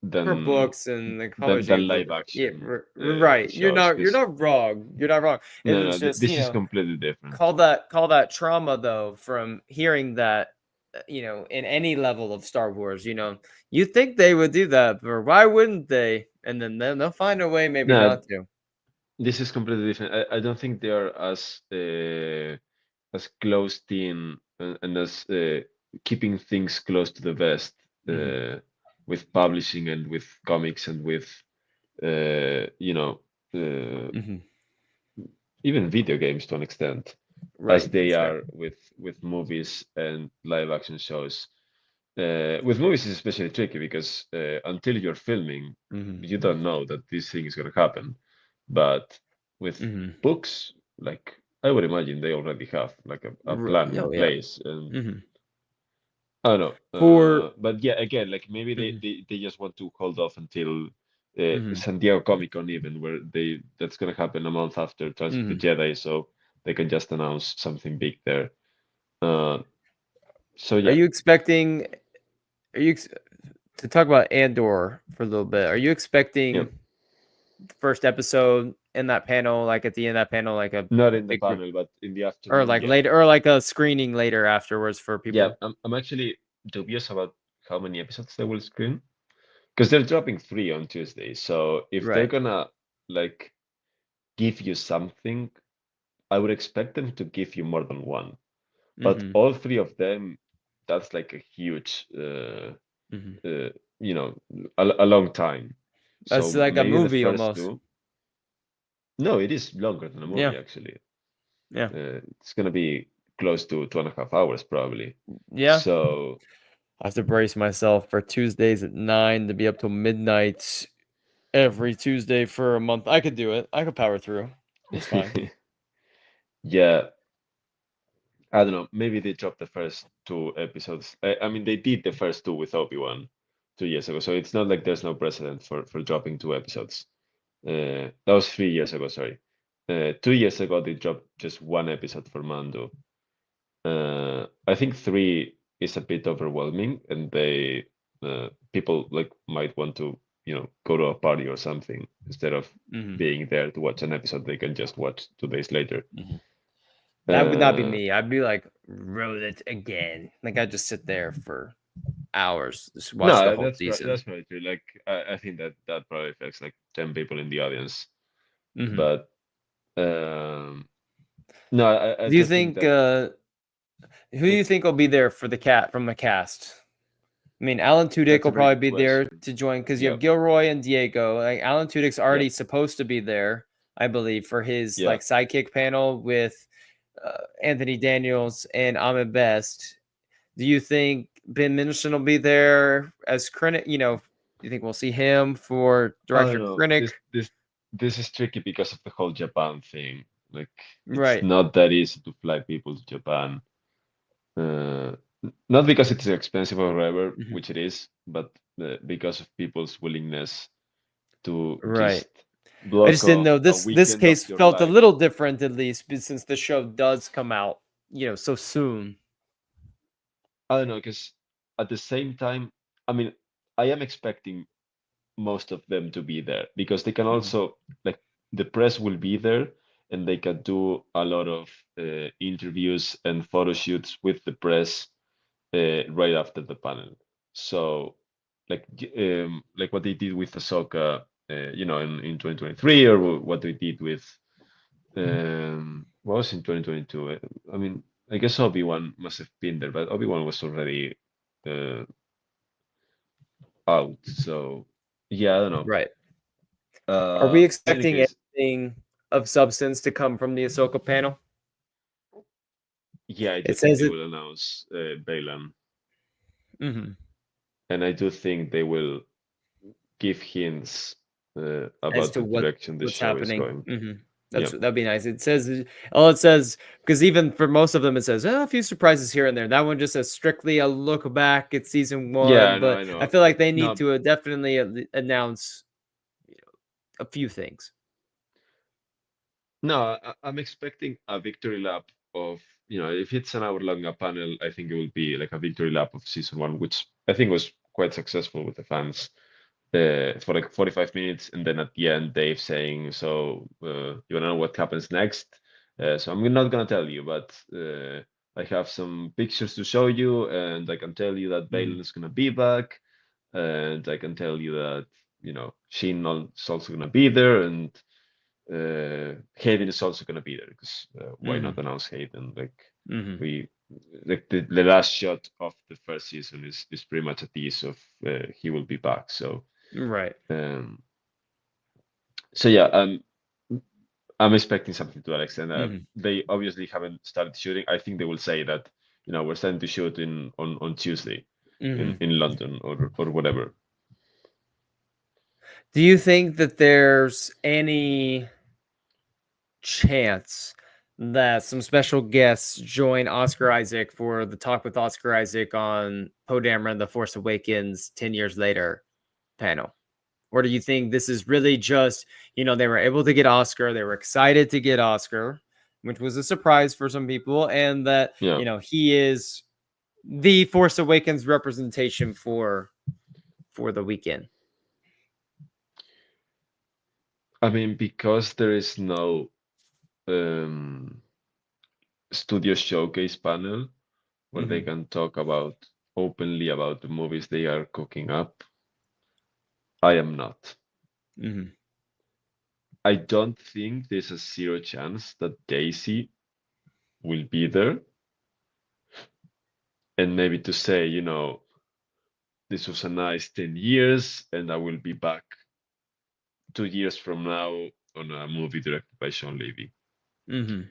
than books and like publishing and book, live yeah, action right. You're shows not you're because not wrong. You're not wrong. no, It's no, just this is completely different. call that trauma though from hearing that in any level of Star Wars. You think they would do that, or why wouldn't they? And then they'll find a way maybe No, not to. this is completely different. I don't think they are as closed in and as keeping things close to the vest Hmm. with publishing and with comics and with you know uh, Hmm. even video games to an extent as Right, for they sure. are with movies and live action shows. With movies, it's especially tricky because until you're filming, Hmm. you don't know that this thing is going to happen. But with Hmm. books, like I would imagine they already have like a plan in Oh yeah. place. And Hmm. I don't know. For But yeah, again, like maybe hmm. they just want to hold off until Hmm. San Diego Comic Con, even where that's going to happen a month after Trans of the Hmm. Jedi, so they can just announce something big there. Uh, so Are yeah, you expecting? Are you ex- to talk about Andor for a little bit? Are you yeah, expecting the first episode in that panel, like at the end of that panel, like not a in the big group, panel, but in the or afternoon, like yeah. later, or like a screening later afterwards for Yeah, people? I'm actually dubious about how many episodes they will screen because they're dropping 3 on Tuesday. So if they're Right. gonna like give you something, I would expect them to give you more than one. But Hmm. all 3 of them, that's like a huge, Hmm. uh, you know, a long time. That's So like a maybe the movie first almost. two. No, it is longer than a Yeah, movie actually. yeah, It's gonna be close to 2.5 hours probably. yeah. So I have to brace myself for Tuesdays at 9 to be up till midnight every Tuesday for a month. I could do it. I could power through. It's fine. yeah, I don't know. Maybe they dropped the first two episodes. I mean, they did the first two with Obi-Wan 2 years ago, so it's not like there's no precedent for dropping two episodes. That was 3 years ago, sorry. 2 years ago, they dropped just one episode for Mando. I think three is a bit overwhelming, and people like might want to, go to a party or something instead of Hmm. being there to watch an episode they can just watch 2 days later. Hmm. That would not be Uh, me. I'd be like, wrote it again. Like I'd just sit there for hours, just watch the no, whole season. that's probably true. Like I think that probably affects like 10 people in the audience. Hmm. But no, I Do you do think think that who do you like think will be there for the cat from the cast? I mean, Alan Tudyk that's a will very probably good be there question. to join because you Yeah, have Gilroy and Diego. Like Alan Tudyk's yeah, already supposed to be there, I believe, for his yeah. like sidekick panel with Anthony Daniels and Ahmed Best. Do you think Ben Mendelsohn will be there as Krennic? Do you think we'll see him for I don't Director know. Krennic? This is tricky because of the whole Japan thing. Like it's Right. not that easy to fly people to Japan. Uh, Not because it's expensive or whatever, Mhm. which it is, but because of people's willingness to Right. just I block just didn't off know a this weekend of case your felt a life. little different at least since the show does come out, so soon. I don't know, because at the same time, I mean, I am expecting most of them to be there because they can Mhm. also like the press will be there and they can do a lot of interviews and photo shoots with the press right after the panel. So like what they did with Ahsoka, in 2023, or what they did with what was in 2022. I mean, I guess Obi-Wan must have been there, but Obi-Wan was already uh, out. So yeah, I don't know. Right. Are we In any expecting case, anything of substance to come from the Ahsoka panel? yeah, I do It think says they it will announce Baylan, mhm, and I do think they will give hints as about to the direction the what's show is happening. going. Yeah, That'd be nice. It says all it says because even for most of them it says a few surprises here and there. That one just says strictly a look back at season yeah, one, but I I know. feel like they need No, to definitely announce a few things. no, I'm expecting a victory lap of, if it's an hour long a panel, I think it will be like a victory lap of season one, which I think was quite successful with the fans. For like 45 minutes, and then at the end, Dave saying, "So, you wanna know what happens next?" So I'm not gonna tell you, but I have some pictures to show you, and I can tell you that Mhm. Balin is gonna be back, and I can tell you that Sheen is also gonna be there, and Hayden is also gonna be there because why not Mhm. announce Hayden? Like Mhm. we, like the last shot of the first season is pretty much a tease of he will be back. So. Right. Um, so yeah, I'm expecting something to that extent. Mhm. They obviously haven't started shooting. I think they will say that we're starting to shoot on Tuesday in Mhm. in London or whatever. Do you think that there's any chance that some special guests join Oscar Isaac for the Talk with Oscar Isaac on Poe Dameron The Force Awakens 10 years later panel? Or do you think this is really just, they were able to get Oscar, they were excited to get Oscar, which was a surprise for some people, and that, Yeah, he is the Force Awakens representation for the weekend? I mean because there is no um, studio showcase panel where they Hmm. can talk about openly about the movies they are cooking up. I am not. Hmm. I don't think there's a zero chance that Daisy will be there and maybe to say, this was a nice 10 years and I will be back 2 years from now on a movie directed by Sean Levy. Mm-hmm.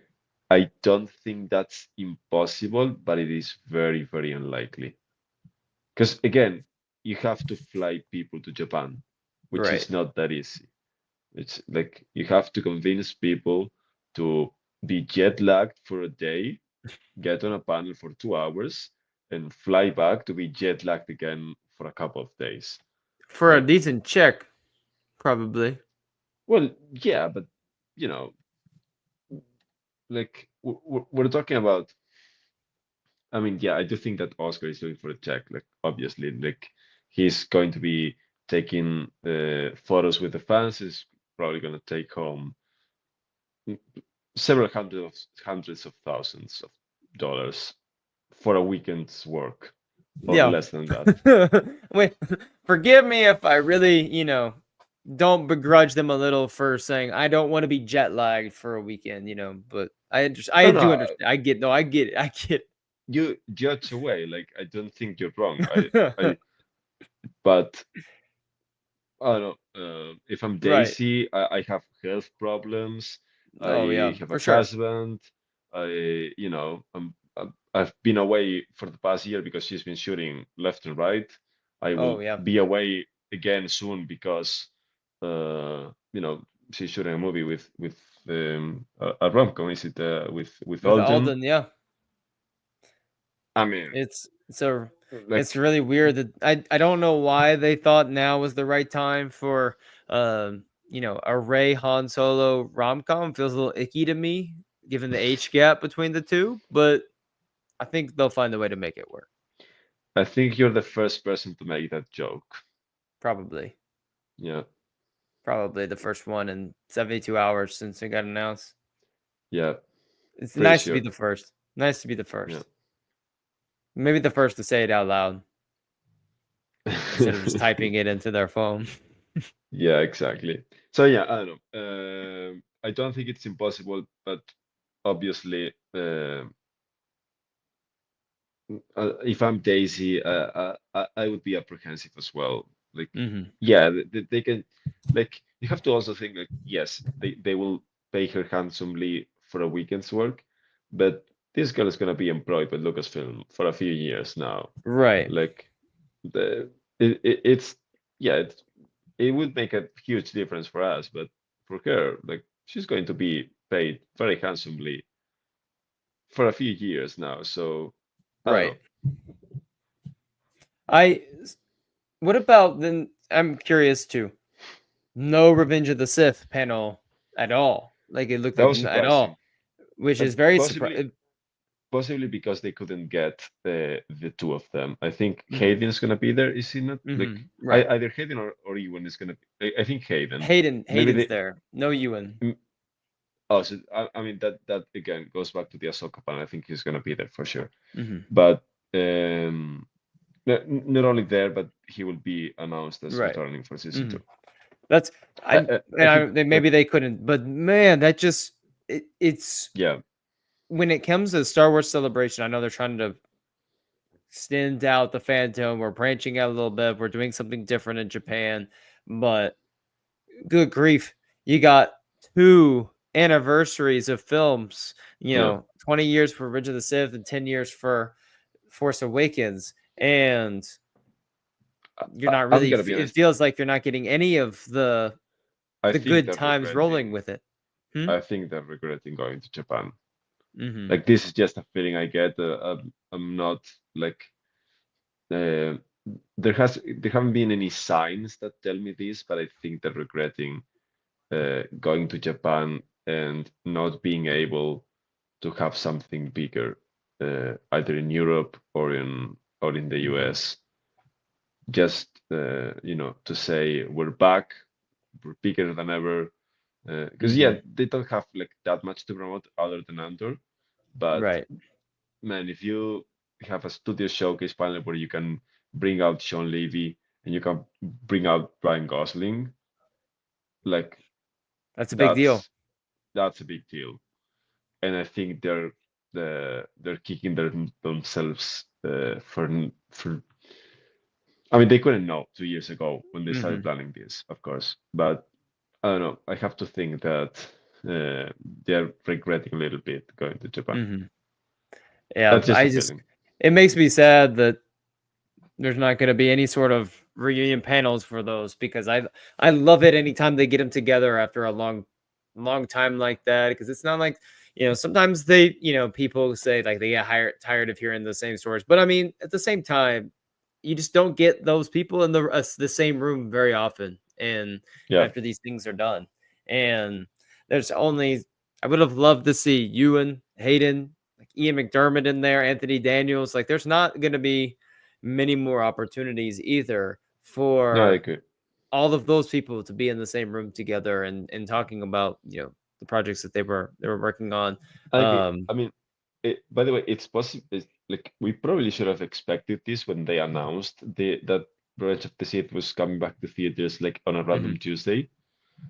I don't think that's impossible, but it is very, very unlikely. Because again, you have to fly people to Japan, which Right. is not that easy. It's like you have to convince people to be jet lagged for a day, get on a panel for 2 hours, and fly back to be jet lagged again for a couple of days. For a Like, decent check, probably. well, yeah, but you know, like we're talking about. I mean, yeah, I do think that Oscar is looking for a check. Like, obviously, like he's going to be taking photos with the fans. He's probably going to take home several hundreds of thousands of dollars for a weekend's work, or Yeah. less than that. Wait, forgive me if I really, don't begrudge them a little for saying I don't want to be jet lagged for a weekend, but I No, do no, understand. I get no, I get it. I get you judge away. Like, I don't think you're wrong. it. But I don't know. If I'm Right. Daisy, I have health problems. Oh yeah, I have a for sure. husband. I've been away for the past year because she's been shooting left and right. I Oh will yeah. be away again soon because, you know, she's shooting a movie with a rom-com. Is it with With Alden? Alden, yeah. I mean, It's like, really weird that I don't know why they thought now was the right time for a Ray Han Solo rom com. Feels a little icky to me given the age gap between the two, but I think they'll find a way to make it work. I think you're the first person to make that joke. Probably. Yeah, Probably the first one in 72 hours since it got announced. yeah, It's pretty nice to be sure. the first. Nice to be the Yeah. first. Maybe the first to say it out loud instead of just typing it into their phone. Yeah, exactly. So yeah, I don't know. I don't think it's impossible, but obviously, if I'm Daisy, I would be apprehensive as well. Like, Hmm. yeah, they can, like, you have to also think like, yes, they will pay her handsomely for a weekend's work, but this girl is gonna be employed by Lucasfilm for a few years now. Right. Like, the it's yeah, it would make a huge difference for us, but for her, like, she's going to be paid very handsomely for a few years now. So I don't Right. know. I What about then? I'm curious too. No Revenge of the Sith panel at all. Like it looked That like was at surprising, all, which but is very possibly surprising. possibly because they couldn't get the two of them. I think Hmm. Hayden's gonna be there, is he not? Like, Right. either Hayden or Ewan is gonna. I think Hayden. Maybe Hayden's they. there. No Ewan. mm, Oh, so I mean that again goes back to the Ahsoka panel. I think he's gonna be there for sure. Hmm. But not only there, but he will be announced as Right. returning for season Hmm. two. That's I I. I, I And think like, maybe they couldn't, but man, that just it's yeah, when it comes to Star Wars Celebration. I know they're trying to extend out the Phantom. We're branching out a little bit. We're doing something different in Japan, but good grief, you got two anniversaries of films, yeah. 20 years for Revenge of the Sith and 10 years for Force Awakens. And you're not I'm really, gonna be it honest. feels like you're not getting any of I the think good they're times rolling regretting. with it. Hmm? I think they're regretting going to Japan. Mm-hmm. Like, this is just a feeling I get. I'm not like uh, there haven't been any signs that tell me this, but I think they're regretting going to Japan and not being able to have something bigger, either in Europe or in the Mm-hmm. US. Just to say we're back, we're bigger than ever. Because yeah, Mm-hmm. they don't have like that much to promote other than Andor. But Right. man, if you have a studio showcase panel where you can bring out Sean Levy and you can bring out Ryan Gosling, like, That's a big deal. that's that's a big deal. And I think they're kicking themselves for. I mean, they couldn't know 2 years ago when they started Mm-hmm. planning this, of course, but I don't know. I have to think that they're regretting a little bit going to Japan. Hmm. Yeah, That's just a feeling. it makes me sad that there's not going to be any sort of reunion panels for those because I love it anytime they get them together after a long time like that because it's not like sometimes they people say like they get tired of hearing the same stories, but I mean at the same time you just don't get those people in the same room very often and Yeah. after these things are done. And there's only I would have loved to see Ewan, Hayden, like Ian McDermott in there, Anthony Daniels. Like there's not going to be many more opportunities either No, I for agree. all of those people to be in the same room together and talking about the projects that they were working on. I agree. um I mean, by the way, it's possible. Like we probably should have expected this when they announced that Revenge of the Sith was coming back to theaters like on a random mhm, Tuesday,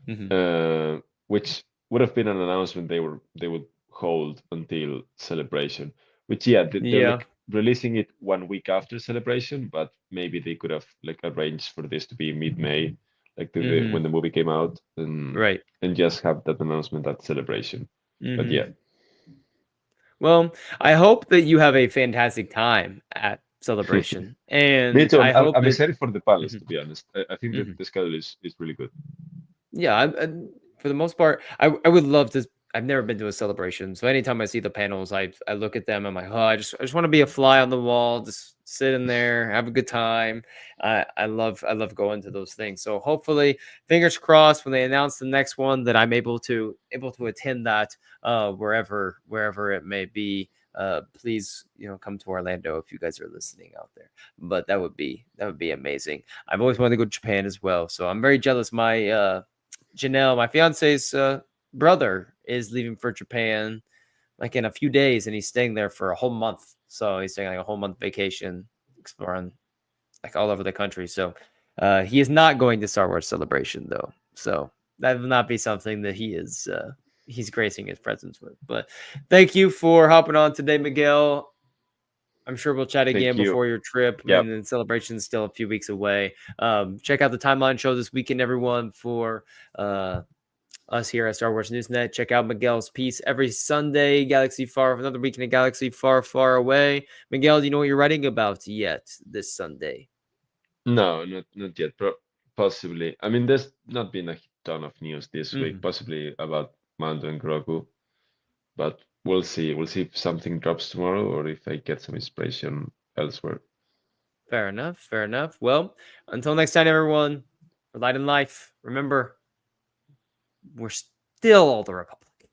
mhm. uh, which would have been an announcement they would hold until Celebration. Which yeah, they're Yeah. like releasing it 1 week after Celebration, but maybe they could have like arranged for this to be mid-May, like when Mhm. the movie came out, Right. and just have that announcement at Celebration. But Mhm. yeah. Well, I hope that you have a fantastic time at Celebration, Me and too. I hope I'm that excited for the palace, mhm, to be honest. I think that mhm. the schedule is really good. Yeah, for the most part, I would love to. I've never been to a celebration, so anytime I see the panels, I look at them. I'm like, oh, I just want to be a fly on the wall, just sit in there, have a good time. I love going to those things. So hopefully, fingers crossed, when they announce the next one, that I'm able to attend that wherever it may be. Please, come to Orlando if you guys are listening out there. But that would be amazing. I've always wanted to go to Japan as well, so I'm very jealous. My Janelle, my fiance's brother, is leaving for Japan like in a few days, and he's staying there for a whole month. So he's taking like a whole month vacation, exploring like all over the country. So he is not going to Star Wars Celebration though. So that will not be something that he's gracing his presence with. But thank you for hopping on today, Miguel. I'm sure we'll chat Thank again you. before your trip, Yeah. and then celebration's still a few weeks away. Check out the timeline show this weekend, everyone, for us here at Star Wars Newsnet. Check out Miguel's piece every Sunday, another week in a galaxy far, far away. Miguel, do you know what you're writing about yet this Sunday? No, not yet. Possibly. I mean, there's not been a ton of news this week, Mhm. possibly about Mando and Grogu, but we'll see. We'll see if something drops tomorrow or if I get some inspiration elsewhere. Fair enough. Fair enough. Well, until next time, everyone, for Light and Life, remember, we're still all the Republic.